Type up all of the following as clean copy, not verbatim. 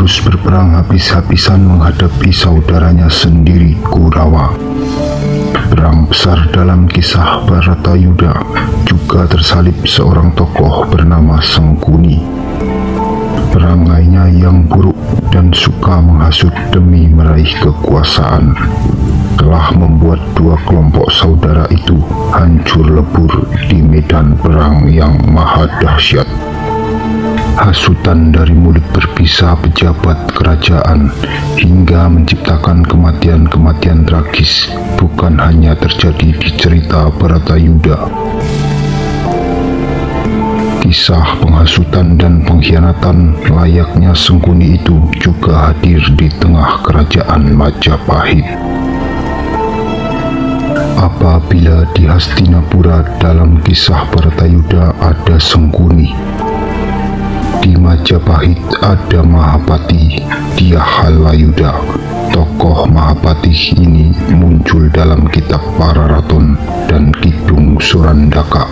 harus berperang habis-habisan menghadapi saudaranya sendiri, Kurawa. Perang besar dalam kisah Bharatayuda juga tersalib seorang tokoh bernama Sangkuni. Perangainya yang buruk dan suka menghasut demi meraih kekuasaan telah membuat dua kelompok saudara itu hancur lebur di medan perang yang maha dahsyat. Hasutan dari mulut berpisah pejabat kerajaan hingga menciptakan kematian-kematian tragis bukan hanya terjadi di cerita Bharatayuda. Kisah penghasutan dan pengkhianatan layaknya Sangkuni itu juga hadir di tengah kerajaan Majapahit. Apabila di Hastinapura dalam kisah Bharatayuda ada Sangkuni, di Majapahit ada Mahapati, dia Halayuda. Tokoh Mahapati ini muncul dalam kitab Pararaton dan Kidung Surandaka.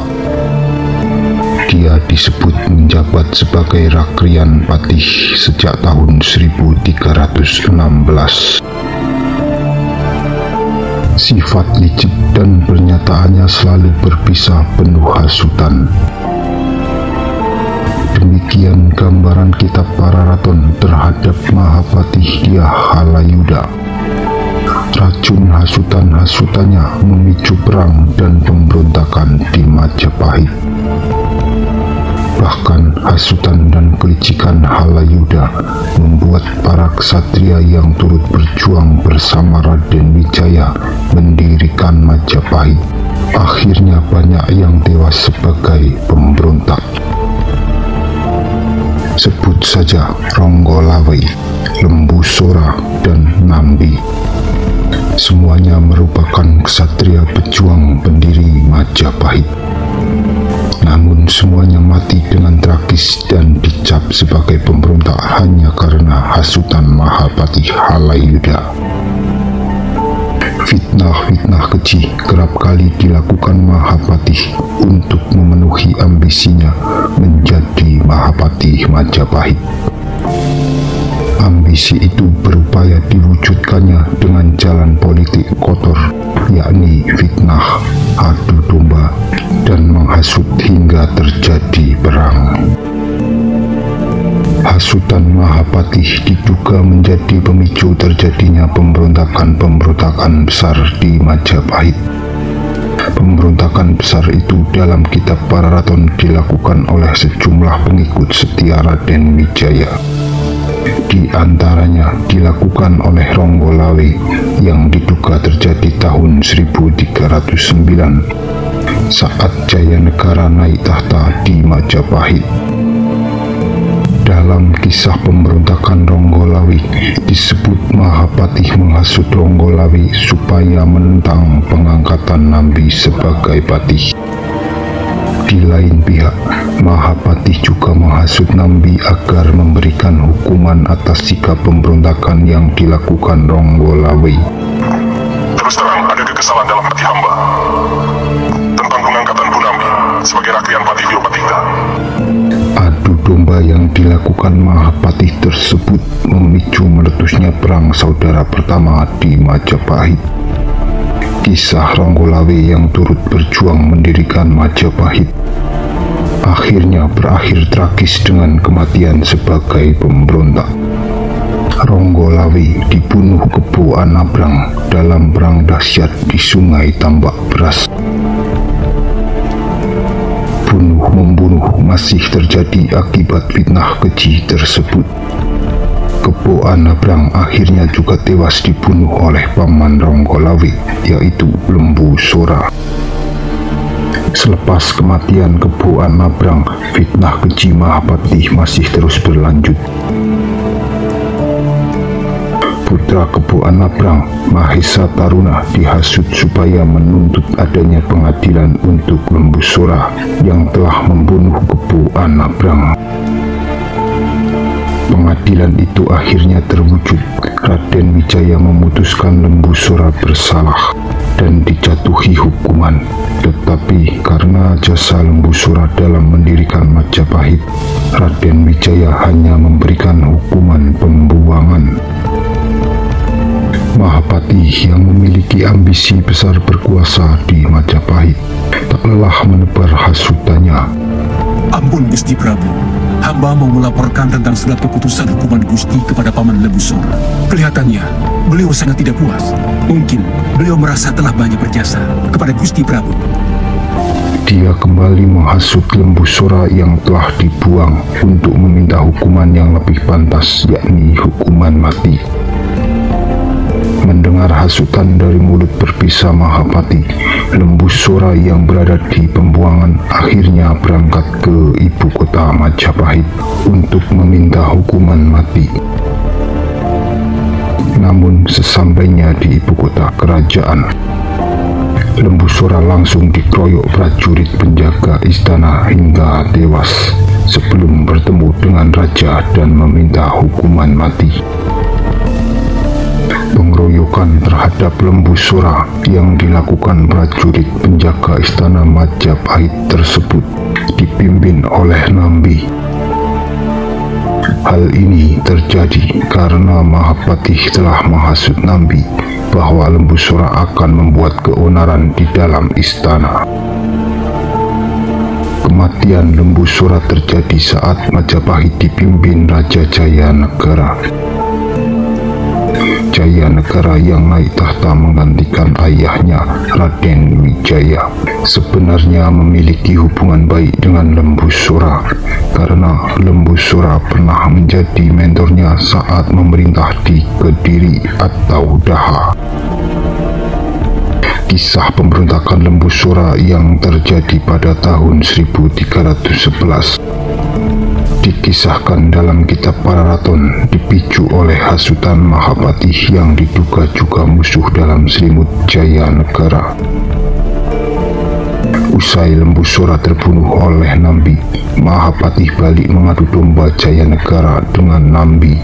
Dia disebut menjabat sebagai Rakrian Patih sejak tahun 1316. Sifat licik dan pernyataannya selalu berpisah penuh hasutan. Demikian gambaran kitab Pararaton terhadap Mahapati dia Halayuda. Racun hasutan-hasutannya memicu perang dan pemberontakan di Majapahit. Bahkan hasutan dan kelicikan Halayuda membuat para ksatria yang turut berjuang bersama Raden Wijaya mendirikan Majapahit. Akhirnya banyak yang tewas sebagai pemberontak. Sebut saja Ronggolawe, Lembusora, dan Nambi. Semuanya merupakan ksatria pejuang pendiri Majapahit. Namun semuanya mati dengan tragis dan dicap sebagai pemberontak hanya karena hasutan Mahapati Halayuda. Fitnah-fitnah keji kerap kali dilakukan Mahapati untuk memenuhi ambisinya menjadi Mahapati Majapahit. Ambisi itu berupaya diwujudkannya dengan jalan politik kotor, yakni fitnah, adu domba, dan menghasut hingga terjadi perang. Hasutan Mahapati diduga menjadi pemicu terjadinya pemberontakan-pemberontakan besar di Majapahit. Pemberontakan besar itu dalam kitab Pararaton dilakukan oleh sejumlah pengikut setia Raden Wijaya. Di antaranya dilakukan oleh Ronggolawe yang diduga terjadi tahun 1309 saat Jayanegara naik tahta di Majapahit. Dalam kisah pemberontakan Ronggolawe disebut Mahapati menghasut Ronggolawe supaya menentang pengangkatan Nambi sebagai patih. Di lain pihak, Mahapati juga menghasut Nambi agar memberikan hukuman atas sikap pemberontakan yang dilakukan Ronggolawe. Terus terang ada kekesalan dalam hati hamba tentang pengangkatan Bu Nambi sebagai Rakrian Patih Diopatita. Adu domba yang dilakukan Mahapati tersebut memicu meletusnya perang saudara pertama di Majapahit. Kisah Ronggolawe yang turut berjuang mendirikan Majapahit akhirnya berakhir tragis dengan kematian sebagai pemberontak. Ronggolawe dibunuh Kebo Anabrang dalam perang dahsyat di Sungai Tambak Beras. Bunuh-membunuh masih terjadi akibat fitnah keji tersebut. Kebo Anabrang akhirnya juga tewas dibunuh oleh paman Ronggolawe, yaitu Lembusora. Selepas kematian Kebo Anabrang, fitnah keji Mahapati masih terus berlanjut. Putra Kebo Anabrang, Mahesa Taruna, dihasut supaya menuntut adanya pengadilan untuk Lembusora yang telah membunuh Kebo Anabrang. Pengadilan itu akhirnya terwujud. Raden Wijaya memutuskan Lembusora bersalah dan dijatuhi hukuman. Tetapi karena jasa Lembu Sora dalam mendirikan Majapahit, Raden Wijaya hanya memberikan hukuman pembuangan. Mahapati yang memiliki ambisi besar berkuasa di Majapahit tak lelah menebar hasutannya. Ampun Gusti Prabu, hamba mau melaporkan tentang surat keputusan hukuman Gusti kepada Paman Lembu Sora. Kelihatannya beliau sangat tidak puas. Mungkin beliau merasa telah banyak berjasa kepada Gusti Prabu. Dia kembali menghasut Lembu Sora yang telah dibuang untuk meminta hukuman yang lebih pantas, yakni hukuman mati. Mendengar hasutan dari mulut berbisa Mahapati, Lembu Sora yang berada di pembuangan akhirnya berangkat ke ibu kota Majapahit untuk meminta hukuman mati. Namun sesampainya di ibu kota kerajaan, Lembu Sora langsung dikeroyok prajurit penjaga istana hingga tewas sebelum bertemu dengan raja dan meminta hukuman mati. Pengeroyokan terhadap Lembu Sora yang dilakukan prajurit penjaga istana Majapahit tersebut dipimpin oleh Nambi. Hal ini terjadi karena Mahapati telah menghasut Nambi bahwa Lembu Sora akan membuat keonaran di dalam istana. Kematian Lembu Sora terjadi saat Majapahit dipimpin Raja Jayanegara. Jayanegara yang naik tahta menggantikan ayahnya Raden Wijaya sebenarnya memiliki hubungan baik dengan Lembu Sora karena Lembu Sora pernah menjadi mentornya saat memerintah di Kediri atau Daha. Kisah pemberontakan Lembu Sora yang terjadi pada tahun 1311 dikisahkan dalam kitab Pararaton, dipicu oleh hasutan Mahapati yang diduga juga musuh dalam selimut Jayanegara. Usai Lembu Sora terbunuh oleh Nambi, Mahapati balik mengadu domba Jayanegara dengan Nambi.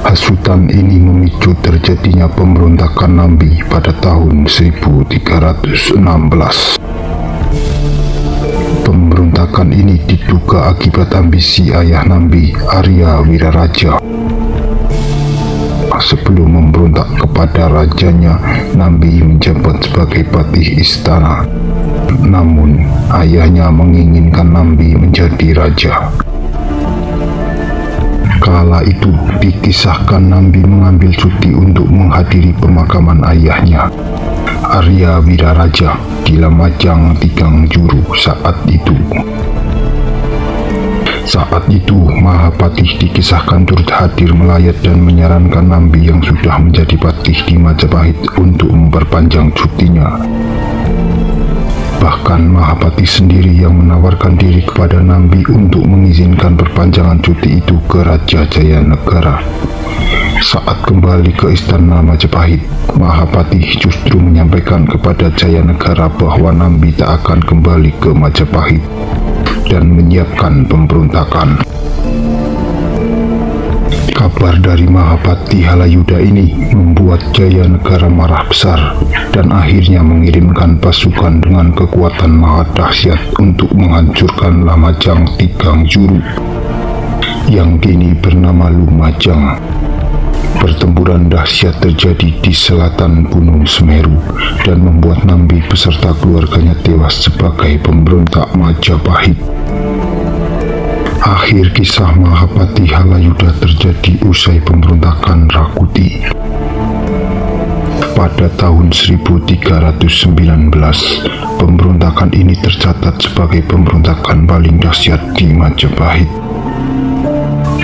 Hasutan ini memicu terjadinya pemberontakan Nambi pada tahun 1316. Pemberontakan ini diduga akibat ambisi ayah Nambi, Arya Wiraraja. Sebelum memberontak kepada rajanya, Nambi menjabat sebagai patih istana. Namun, ayahnya menginginkan Nambi menjadi raja. Kala itu dikisahkan Nambi mengambil cuti untuk menghadiri pemakaman ayahnya, Arya Wiraraja, di Lamajang Tigang Juru saat itu. Saat itu, Mahapati dikisahkan turut hadir melayat dan menyarankan Nambi yang sudah menjadi patih di Majapahit untuk memperpanjang cutinya. Bahkan Mahapati sendiri yang menawarkan diri kepada Nambi untuk mengizinkan perpanjangan cuti itu ke Raja Jayanegara. Saat kembali ke istana Majapahit, Mahapati justru menyampaikan kepada Jayanegara bahwa Nambi tak akan kembali ke Majapahit dan menyiapkan pemberontakan. Kabar dari Mahapati Halayuda ini membuat Jayanegara marah besar dan akhirnya mengirimkan pasukan dengan kekuatan maha dahsyat untuk menghancurkan Lamajang Tigang Juru yang kini bernama Lumajang. Pertempuran dahsyat terjadi di selatan Gunung Semeru dan membuat Nambi beserta keluarganya tewas sebagai pemberontak Majapahit. Akhir kisah Mahapati Halayuda terjadi usai pemberontakan Rakuti. Pada tahun 1319, pemberontakan ini tercatat sebagai pemberontakan paling dahsyat di Majapahit.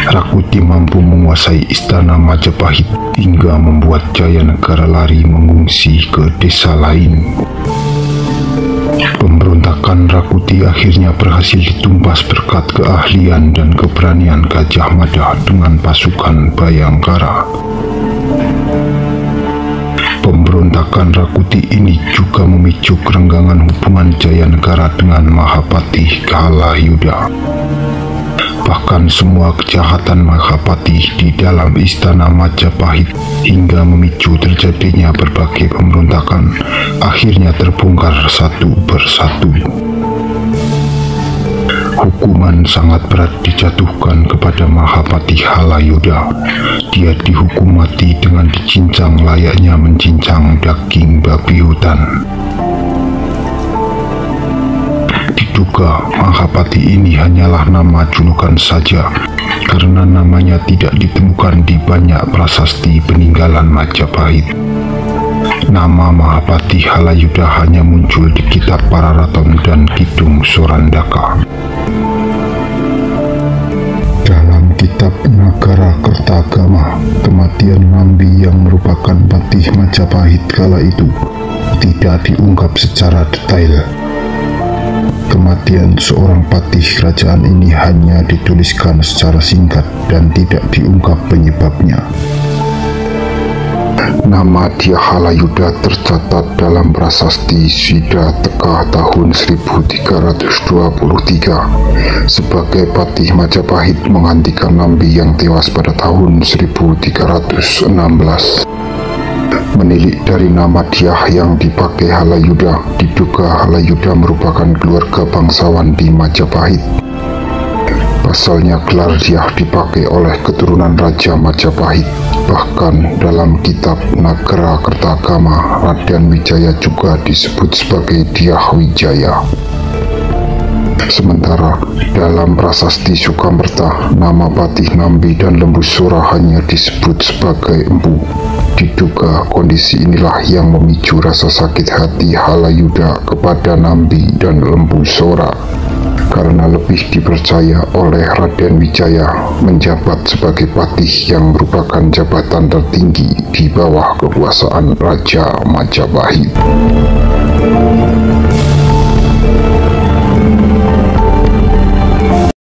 Rakuti mampu menguasai istana Majapahit hingga membuat Jayanegara lari mengungsi ke desa lain. Pemberontakan Rakuti akhirnya berhasil ditumpas berkat keahlian dan keberanian Gajah Mada dengan pasukan Bayangkara. Pemberontakan Rakuti ini juga memicu kerenggangan hubungan Jayanegara dengan Mahapati Halayuda. Bahkan semua kejahatan Mahapati di dalam istana Majapahit hingga memicu terjadinya berbagai pemberontakan akhirnya terbongkar satu persatu. Hukuman sangat berat dijatuhkan kepada Mahapati Halayudha. Dia dihukum mati dengan dicincang layaknya mencincang daging babi hutan. Diduga Mahapati ini hanyalah nama julukan saja, karena namanya tidak ditemukan di banyak prasasti peninggalan Majapahit. Nama Mahapati Halayudha hanya muncul di kitab Pararaton dan Kidung Sorandaka. Dalam kitab Nagara Kertagama, kematian Nambi yang merupakan patih Majapahit kala itu tidak diungkap secara detail. Kematian seorang patih kerajaan ini hanya dituliskan secara singkat dan tidak diungkap penyebabnya. Nama dia Halayudha tercatat dalam prasasti Swida Teka tahun 1323 sebagai patih Majapahit menggantikan Nambi yang tewas pada tahun 1316. Menilik dari nama Dyah yang dipakai Halayudha, diduga Halayudha merupakan keluarga bangsawan di Majapahit. Pasalnya gelar Dyah dipakai oleh keturunan Raja Majapahit. Bahkan dalam kitab Nagara Kertagama, Raden Wijaya juga disebut sebagai Dyah Wijaya. Sementara dalam prasasti Sukamberta, nama patih Nambi dan Lembusura hanya disebut sebagai Empu. Diduga kondisi inilah yang memicu rasa sakit hati Halayudha kepada Nambi dan Lembusura, karena lebih dipercaya oleh Raden Wijaya menjabat sebagai patih yang merupakan jabatan tertinggi di bawah kekuasaan Raja Majapahit.